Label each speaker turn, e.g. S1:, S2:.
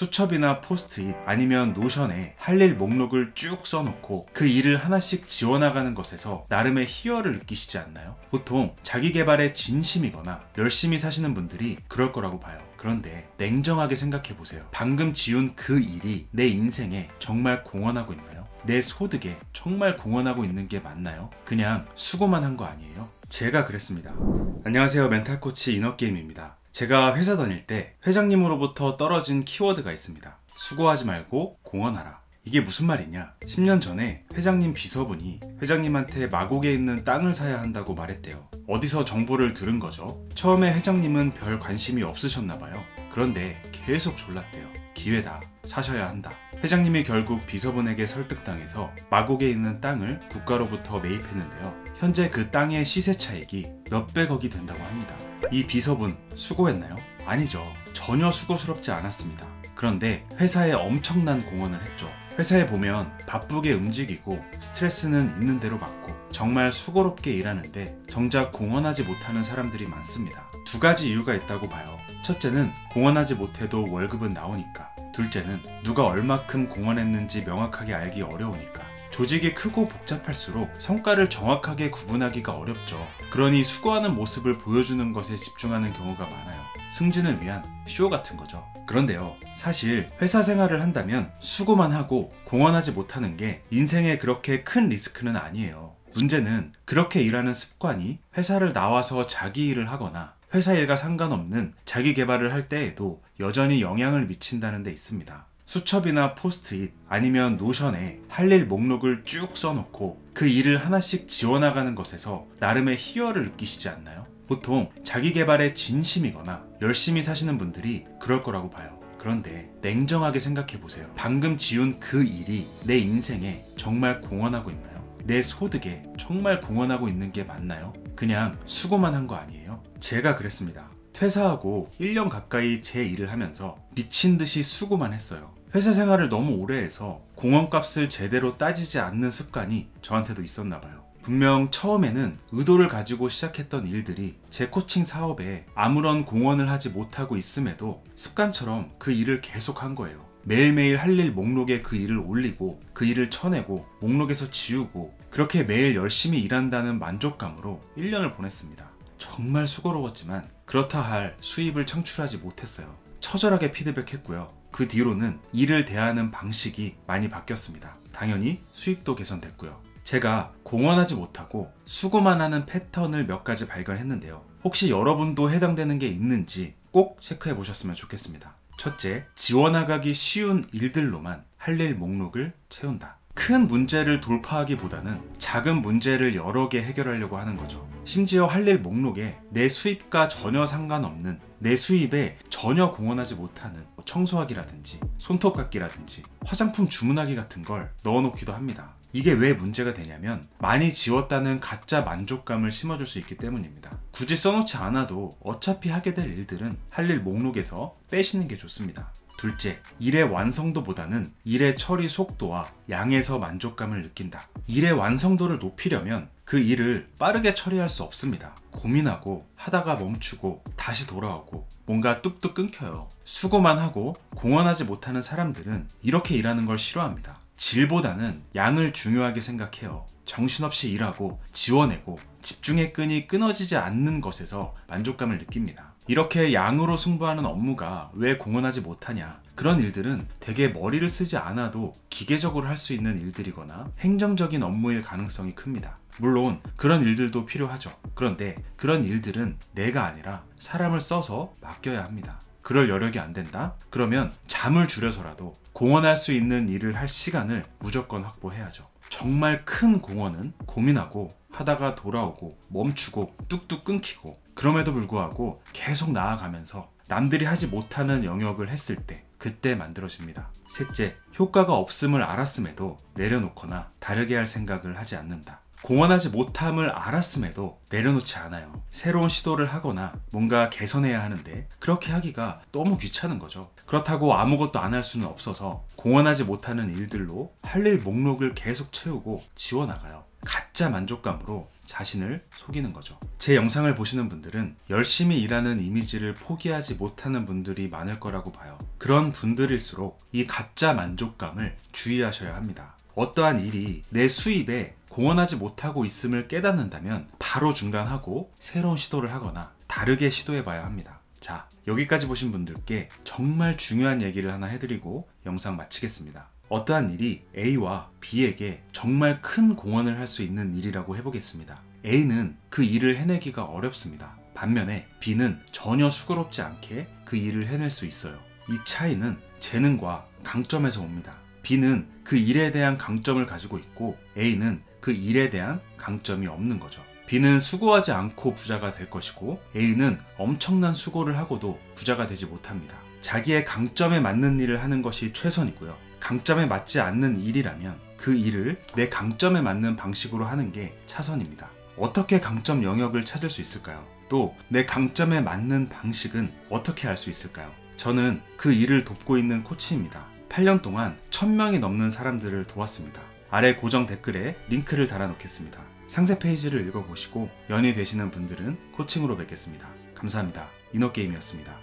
S1: 수첩이나 포스트잇 아니면 노션에 할 일 목록을 쭉 써놓고 그 일을 하나씩 지워나가는 것에서 나름의 희열을 느끼시지 않나요? 보통 자기 개발에 진심이거나 열심히 사시는 분들이 그럴 거라고 봐요. 그런데 냉정하게 생각해 보세요. 방금 지운 그 일이 내 인생에 정말 공헌하고 있나요? 내 소득에 정말 공헌하고 있는 게 맞나요? 그냥 수고만 한 거 아니에요? 제가 그랬습니다. 안녕하세요, 멘탈코치 이너게임입니다. 제가 회사 다닐 때 회장님으로부터 떨어진 키워드가 있습니다. 수고하지 말고 공헌하라. 이게 무슨 말이냐? 10년 전에 회장님 비서분이 회장님한테 마곡에 있는 땅을 사야 한다고 말했대요. 어디서 정보를 들은 거죠? 처음에 회장님은 별 관심이 없으셨나봐요. 그런데 계속 졸랐대요. 기회다. 사셔야 한다. 회장님이 결국 비서분에게 설득당해서 마곡에 있는 땅을 국가로부터 매입했는데요. 현재 그 땅의 시세 차익이 몇백억이 된다고 합니다. 이 비서분 수고했나요? 아니죠. 전혀 수고스럽지 않았습니다. 그런데 회사에 엄청난 공헌을 했죠. 회사에 보면 바쁘게 움직이고 스트레스는 있는 대로 받고 정말 수고롭게 일하는데 정작 공헌하지 못하는 사람들이 많습니다. 두 가지 이유가 있다고 봐요. 첫째는 공헌하지 못해도 월급은 나오니까. 둘째는 누가 얼마큼 공헌했는지 명확하게 알기 어려우니까. 조직이 크고 복잡할수록 성과를 정확하게 구분하기가 어렵죠. 그러니 수고하는 모습을 보여주는 것에 집중하는 경우가 많아요. 승진을 위한 쇼 같은 거죠. 그런데요, 사실 회사 생활을 한다면 수고만 하고 공헌하지 못하는 게 인생에 그렇게 큰 리스크는 아니에요. 문제는 그렇게 일하는 습관이 회사를 나와서 자기 일을 하거나 회사 일과 상관없는 자기 개발을 할 때에도 여전히 영향을 미친다는 데 있습니다. 수첩이나 포스트잇 아니면 노션에 할 일 목록을 쭉 써놓고 그 일을 하나씩 지워나가는 것에서 나름의 희열을 느끼시지 않나요? 보통 자기 개발에 진심이거나 열심히 사시는 분들이 그럴 거라고 봐요. 그런데 냉정하게 생각해 보세요. 방금 지운 그 일이 내 인생에 정말 공헌하고 있나요? 내 소득에 정말 공헌하고 있는 게 맞나요? 그냥 수고만 한 거 아니에요? 제가 그랬습니다. 퇴사하고 1년 가까이 제 일을 하면서 미친 듯이 수고만 했어요. 회사 생활을 너무 오래 해서 공헌값을 제대로 따지지 않는 습관이 저한테도 있었나 봐요. 분명 처음에는 의도를 가지고 시작했던 일들이 제 코칭 사업에 아무런 공헌을 하지 못하고 있음에도 습관처럼 그 일을 계속 한 거예요. 매일매일 할 일 목록에 그 일을 올리고 그 일을 쳐내고 목록에서 지우고 그렇게 매일 열심히 일한다는 만족감으로 1년을 보냈습니다. 정말 수고로웠지만 그렇다 할 수입을 창출하지 못했어요. 처절하게 피드백했고요. 그 뒤로는 일을 대하는 방식이 많이 바뀌었습니다. 당연히 수입도 개선됐고요. 제가 공헌하지 못하고 수고만 하는 패턴을 몇 가지 발견했는데요. 혹시 여러분도 해당되는 게 있는지 꼭 체크해 보셨으면 좋겠습니다. 첫째, 지워나가기 쉬운 일들로만 할 일 목록을 채운다. 큰 문제를 돌파하기보다는 작은 문제를 여러 개 해결하려고 하는 거죠. 심지어 할 일 목록에 내 수입과 전혀 상관없는, 내 수입에 전혀 공헌하지 못하는 청소하기라든지 손톱깎기라든지 화장품 주문하기 같은 걸 넣어놓기도 합니다. 이게 왜 문제가 되냐면 많이 지웠다는 가짜 만족감을 심어줄 수 있기 때문입니다. 굳이 써놓지 않아도 어차피 하게 될 일들은 할 일 목록에서 빼시는 게 좋습니다. 둘째, 일의 완성도보다는 일의 처리 속도와 양에서 만족감을 느낀다. 일의 완성도를 높이려면 그 일을 빠르게 처리할 수 없습니다. 고민하고 하다가 멈추고 다시 돌아오고 뭔가 뚝뚝 끊겨요. 수고만 하고 공헌하지 못하는 사람들은 이렇게 일하는 걸 싫어합니다. 질보다는 양을 중요하게 생각해요. 정신없이 일하고 지워내고 집중의 끈이 끊어지지 않는 것에서 만족감을 느낍니다. 이렇게 양으로 승부하는 업무가 왜 공헌하지 못하냐? 그런 일들은 되게 머리를 쓰지 않아도 기계적으로 할 수 있는 일들이거나 행정적인 업무일 가능성이 큽니다. 물론 그런 일들도 필요하죠. 그런데 그런 일들은 내가 아니라 사람을 써서 맡겨야 합니다. 그럴 여력이 안 된다? 그러면 잠을 줄여서라도 공헌할 수 있는 일을 할 시간을 무조건 확보해야죠. 정말 큰 공헌은 고민하고 하다가 돌아오고 멈추고 뚝뚝 끊기고 그럼에도 불구하고 계속 나아가면서 남들이 하지 못하는 영역을 했을 때 그때 만들어집니다. 셋째, 효과가 없음을 알았음에도 내려놓거나 다르게 할 생각을 하지 않는다. 공헌하지 못함을 알았음에도 내려놓지 않아요. 새로운 시도를 하거나 뭔가 개선해야 하는데 그렇게 하기가 너무 귀찮은 거죠. 그렇다고 아무것도 안 할 수는 없어서 공헌하지 못하는 일들로 할 일 목록을 계속 채우고 지워나가요. 가짜 만족감으로 자신을 속이는 거죠. 제 영상을 보시는 분들은 열심히 일하는 이미지를 포기하지 못하는 분들이 많을 거라고 봐요. 그런 분들일수록 이 가짜 만족감을 주의하셔야 합니다. 어떠한 일이 내 수입에 공헌하지 못하고 있음을 깨닫는다면 바로 중단하고 새로운 시도를 하거나 다르게 시도해 봐야 합니다. 자, 여기까지 보신 분들께 정말 중요한 얘기를 하나 해드리고 영상 마치겠습니다. 어떠한 일이 A와 B에게 정말 큰 공헌을 할 수 있는 일이라고 해보겠습니다. A는 그 일을 해내기가 어렵습니다. 반면에 B는 전혀 수고롭지 않게 그 일을 해낼 수 있어요. 이 차이는 재능과 강점에서 옵니다. B는 그 일에 대한 강점을 가지고 있고 A는 그 일에 대한 강점이 없는 거죠. B는 수고하지 않고 부자가 될 것이고 A는 엄청난 수고를 하고도 부자가 되지 못합니다. 자기의 강점에 맞는 일을 하는 것이 최선이고요. 강점에 맞지 않는 일이라면 그 일을 내 강점에 맞는 방식으로 하는 게 차선입니다. 어떻게 강점 영역을 찾을 수 있을까요? 또 내 강점에 맞는 방식은 어떻게 알 수 있을까요? 저는 그 일을 돕고 있는 코치입니다. 8년 동안 1000명이 넘는 사람들을 도왔습니다. 아래 고정 댓글에 링크를 달아놓겠습니다. 상세 페이지를 읽어보시고 연이 되시는 분들은 코칭으로 뵙겠습니다. 감사합니다. 이너게임이었습니다.